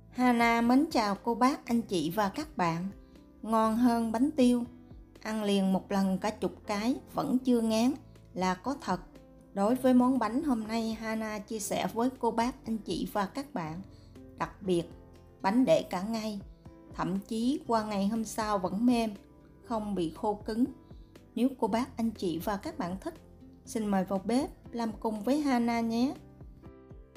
Hana mến chào cô bác, anh chị và các bạn. Ngon hơn bánh tiêu, ăn liền một lần cả chục cái vẫn chưa ngán là có thật. Đối với món bánh hôm nay, Hana chia sẻ với cô bác, anh chị và các bạn. Đặc biệt, bánh để cả ngày, thậm chí qua ngày hôm sau vẫn mềm, không bị khô cứng. Nếu cô bác, anh chị và các bạn thích, xin mời vào bếp làm cùng với Hana nhé.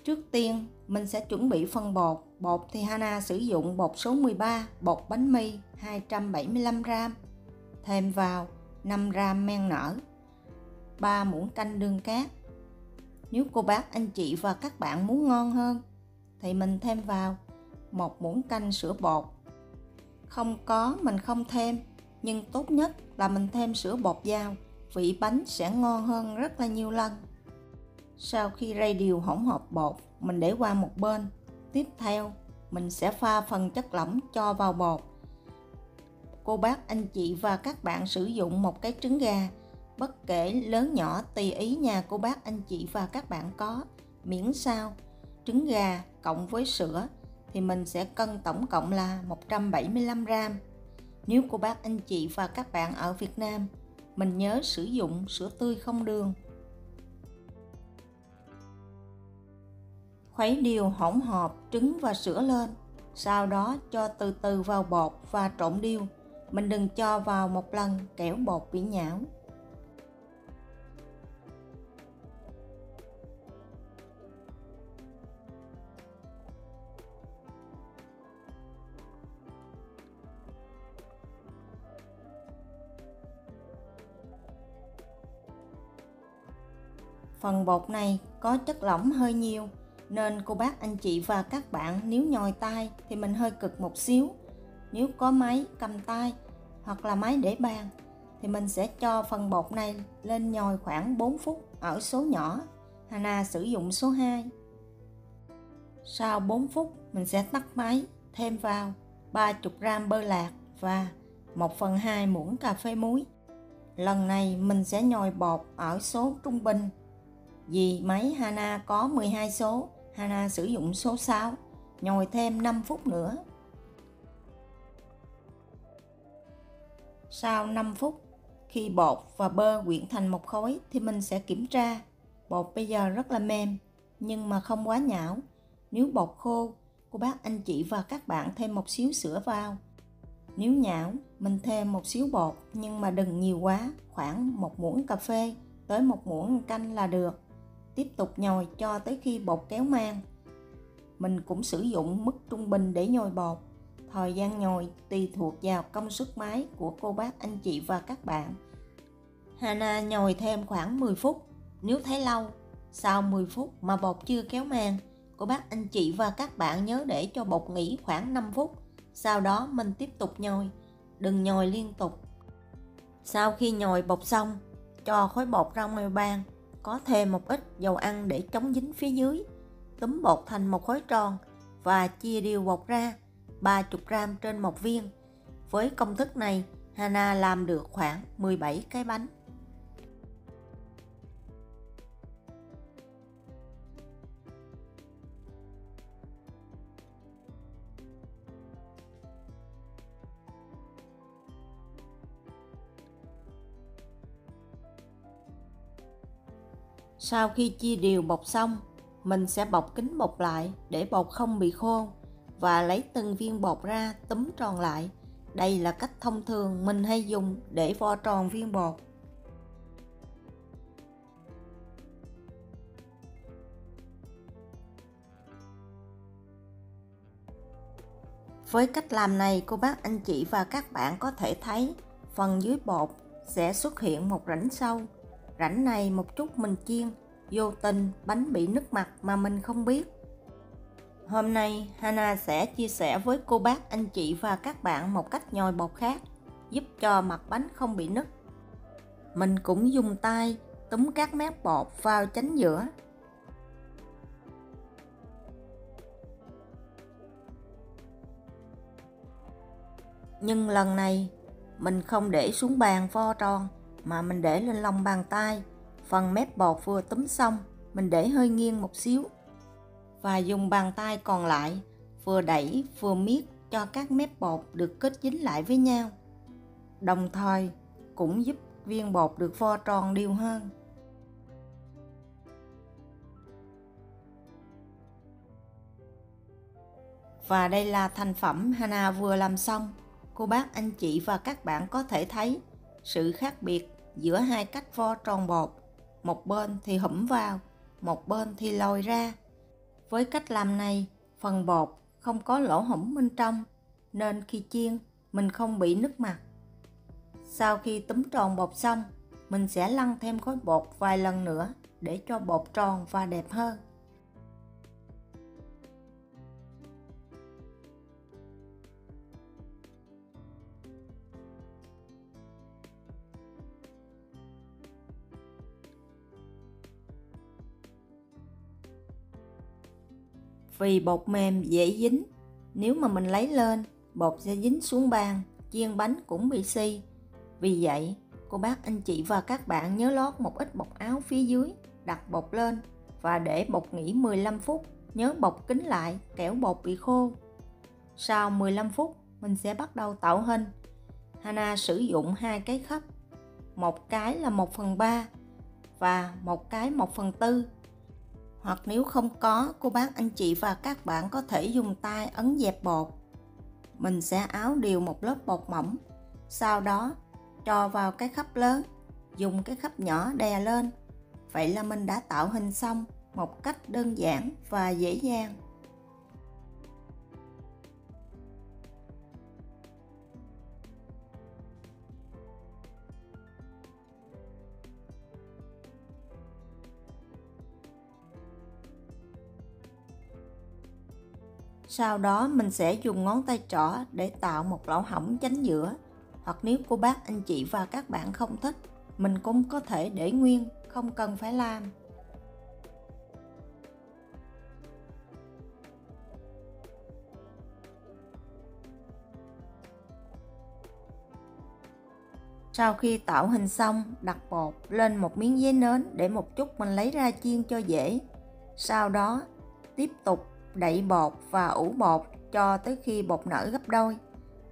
Trước tiên, mình sẽ chuẩn bị phần bột. Bột thì Hana sử dụng bột số 13, bột bánh mì 275g. Thêm vào 5g men nở, 3 muỗng canh đường cát. Nếu cô bác, anh chị và các bạn muốn ngon hơn, thì mình thêm vào 1 muỗng canh sữa bột. Không có, mình không thêm, nhưng tốt nhất là mình thêm sữa bột vào, vị bánh sẽ ngon hơn rất là nhiều lần. Sau khi rây đều hỗn hợp bột, mình để qua một bên. Tiếp theo, mình sẽ pha phần chất lỏng cho vào bột. Cô bác, anh chị và các bạn sử dụng một cái trứng gà, bất kể lớn nhỏ tùy ý nhà cô bác, anh chị và các bạn có, miễn sao trứng gà cộng với sữa thì mình sẽ cân tổng cộng là 175g. Nếu cô bác, anh chị và các bạn ở Việt Nam, mình nhớ sử dụng sữa tươi không đường. Khuấy đều hỗn hợp trứng và sữa lên, sau đó cho từ từ vào bột và trộn đều. Mình đừng cho vào một lần kẻo bột bị nhão. Phần bột này có chất lỏng hơi nhiều, nên cô bác, anh chị và các bạn nếu nhồi tay thì mình hơi cực một xíu. Nếu có máy cầm tay hoặc là máy để bàn thì mình sẽ cho phần bột này lên nhồi khoảng 4 phút ở số nhỏ. Hana sử dụng số 2. Sau 4 phút mình sẽ tắt máy, thêm vào 30g bơ lạc và 1/2 muỗng cà phê muối. Lần này mình sẽ nhồi bột ở số trung bình. Vì máy Hana có 12 số, Hana sử dụng số 6, nhồi thêm 5 phút nữa. Sau 5 phút, khi bột và bơ quyện thành một khối thì mình sẽ kiểm tra. Bột bây giờ rất là mềm, nhưng mà không quá nhão. Nếu bột khô, cô bác, anh chị và các bạn thêm một xíu sữa vào. Nếu nhão, mình thêm một xíu bột, nhưng mà đừng nhiều quá, khoảng 1 muỗng cà phê tới 1 muỗng canh là được. Tiếp tục nhồi cho tới khi bột kéo mang. Mình cũng sử dụng mức trung bình để nhồi bột. Thời gian nhồi tùy thuộc vào công suất máy của cô bác, anh chị và các bạn. Hana nhồi thêm khoảng 10 phút. Nếu thấy lâu, sau 10 phút mà bột chưa kéo mang, cô bác, anh chị và các bạn nhớ để cho bột nghỉ khoảng 5 phút. Sau đó mình tiếp tục nhồi, đừng nhồi liên tục. Sau khi nhồi bột xong, cho khối bột ra ngoài bàn, có thêm một ít dầu ăn để chống dính phía dưới. Túm bột thành một khối tròn và chia đều bột ra 30g trên một viên. Với công thức này, Hana làm được khoảng 17 cái bánh. Sau khi chia đều bột xong, mình sẽ bọc kín bột lại để bột không bị khô và lấy từng viên bột ra túm tròn lại. Đây là cách thông thường mình hay dùng để vo tròn viên bột. Với cách làm này, cô bác, anh chị và các bạn có thể thấy phần dưới bột sẽ xuất hiện một rãnh sâu. Rãnh này một chút mình chiên, vô tình bánh bị nứt mặt mà mình không biết. Hôm nay Hana sẽ chia sẻ với cô bác, anh chị và các bạn một cách nhồi bột khác, giúp cho mặt bánh không bị nứt. Mình cũng dùng tay túm các mép bột vào chánh giữa. Nhưng lần này mình không để xuống bàn vo tròn mà mình để lên lòng bàn tay. Phần mép bột vừa túm xong, mình để hơi nghiêng một xíu và dùng bàn tay còn lại vừa đẩy vừa miết cho các mép bột được kết dính lại với nhau. Đồng thời cũng giúp viên bột được vo tròn đều hơn. Và đây là thành phẩm Hana vừa làm xong. Cô bác, anh chị và các bạn có thể thấy sự khác biệt giữa hai cách vo tròn bột. Một bên thì hõm vào, một bên thì lồi ra. Với cách làm này, phần bột không có lỗ hổng bên trong, nên khi chiên mình không bị nứt mặt. Sau khi túm tròn bột xong, mình sẽ lăn thêm khối bột vài lần nữa để cho bột tròn và đẹp hơn. Vì bột mềm dễ dính, nếu mà mình lấy lên, bột sẽ dính xuống bàn, chiên bánh cũng bị xi. Vì vậy, cô bác, anh chị và các bạn nhớ lót một ít bột áo phía dưới, đặt bột lên và để bột nghỉ 15 phút. Nhớ bọc kín lại, kẻo bột bị khô. Sau 15 phút, mình sẽ bắt đầu tạo hình. Hana sử dụng hai cái khắp, một cái là 1/3 và một cái 1/4. Hoặc nếu không có, cô bác, anh chị và các bạn có thể dùng tay ấn dẹp bột. Mình sẽ áo đều một lớp bột mỏng, sau đó cho vào cái khắp lớn, dùng cái khắp nhỏ đè lên. Vậy là mình đã tạo hình xong một cách đơn giản và dễ dàng. Sau đó mình sẽ dùng ngón tay trỏ để tạo một lỗ hổng chánh giữa. Hoặc nếu cô bác, anh chị và các bạn không thích, mình cũng có thể để nguyên, không cần phải làm. Sau khi tạo hình xong, đặt bột lên một miếng giấy nến để một chút mình lấy ra chiên cho dễ. Sau đó tiếp tục đậy bột và ủ bột cho tới khi bột nở gấp đôi.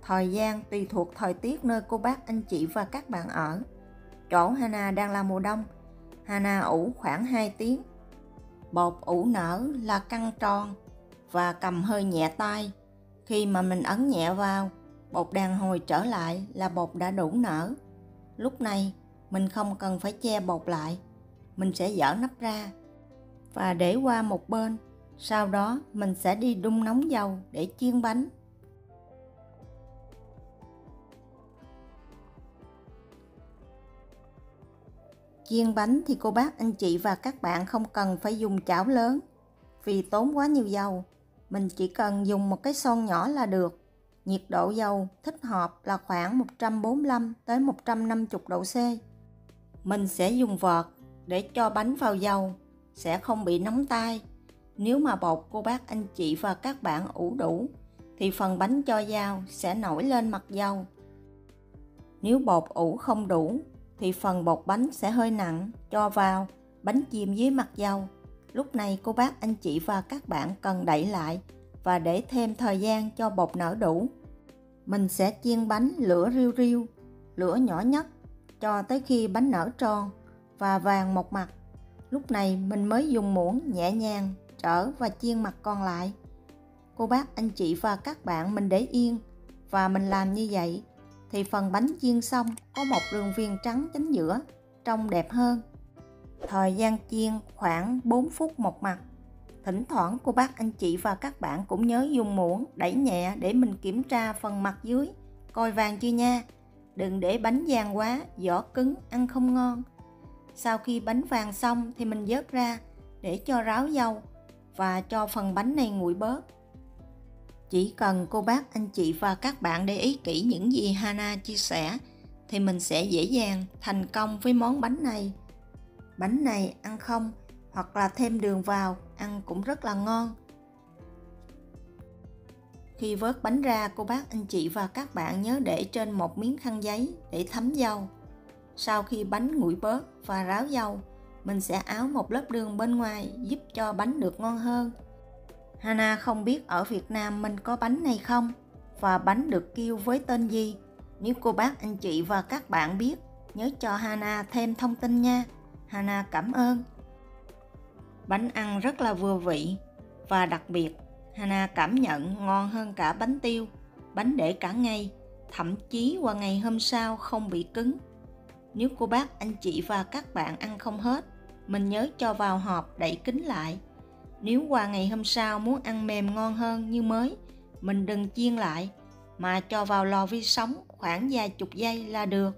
Thời gian tùy thuộc thời tiết nơi cô bác, anh chị và các bạn ở. Chỗ Hana đang là mùa đông, Hana ủ khoảng 2 tiếng. Bột ủ nở là căng tròn và cầm hơi nhẹ tay. Khi mà mình ấn nhẹ vào, bột đàn hồi trở lại là bột đã đủ nở. Lúc này mình không cần phải che bột lại, mình sẽ dỡ nắp ra và để qua một bên. Sau đó mình sẽ đi đun nóng dầu để chiên bánh. Chiên bánh thì cô bác, anh chị và các bạn không cần phải dùng chảo lớn vì tốn quá nhiều dầu. Mình chỉ cần dùng một cái son nhỏ là được. Nhiệt độ dầu thích hợp là khoảng 145 tới 150 độ C. Mình sẽ dùng vợt để cho bánh vào dầu, sẽ không bị nóng tay. Nếu mà bột cô bác, anh chị và các bạn ủ đủ thì phần bánh cho vào sẽ nổi lên mặt dầu. Nếu bột ủ không đủ thì phần bột bánh sẽ hơi nặng, cho vào, bánh chìm dưới mặt dầu. Lúc này cô bác, anh chị và các bạn cần đậy lại và để thêm thời gian cho bột nở đủ. Mình sẽ chiên bánh lửa riu riu, lửa nhỏ nhất cho tới khi bánh nở tròn và vàng một mặt. Lúc này mình mới dùng muỗng nhẹ nhàng trở và chiên mặt còn lại. Cô bác, anh chị và các bạn mình để yên và mình làm như vậy thì phần bánh chiên xong có một đường viền trắng chính giữa, trông đẹp hơn. Thời gian chiên khoảng 4 phút một mặt. Thỉnh thoảng cô bác, anh chị và các bạn cũng nhớ dùng muỗng đẩy nhẹ để mình kiểm tra phần mặt dưới, coi vàng chưa nha. Đừng để bánh vàng quá, vỏ cứng, ăn không ngon. Sau khi bánh vàng xong thì mình vớt ra để cho ráo dầu và cho phần bánh này nguội bớt. Chỉ cần cô bác, anh chị và các bạn để ý kỹ những gì Hana chia sẻ thì mình sẽ dễ dàng thành công với món bánh này. Bánh này ăn không hoặc là thêm đường vào ăn cũng rất là ngon. Khi vớt bánh ra, cô bác, anh chị và các bạn nhớ để trên một miếng khăn giấy để thấm dầu. Sau khi bánh nguội bớt và ráo dầu, mình sẽ áo một lớp đường bên ngoài giúp cho bánh được ngon hơn. Hana không biết ở Việt Nam mình có bánh này không và bánh được kêu với tên gì. Nếu cô bác, anh chị và các bạn biết, nhớ cho Hana thêm thông tin nha. Hana cảm ơn. Bánh ăn rất là vừa vị và đặc biệt, Hana cảm nhận ngon hơn cả bánh tiêu. Bánh để cả ngày, thậm chí qua ngày hôm sau không bị cứng. Nếu cô bác, anh chị và các bạn ăn không hết, mình nhớ cho vào hộp đậy kín lại. Nếu qua ngày hôm sau muốn ăn mềm ngon hơn như mới, mình đừng chiên lại mà cho vào lò vi sóng khoảng vài chục giây là được.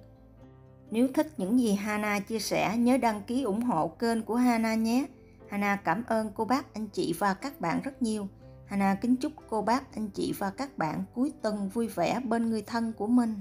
Nếu thích những gì Hana chia sẻ, nhớ đăng ký ủng hộ kênh của Hana nhé. Hana cảm ơn cô bác, anh chị và các bạn rất nhiều. Hana kính chúc cô bác, anh chị và các bạn cuối tuần vui vẻ bên người thân của mình.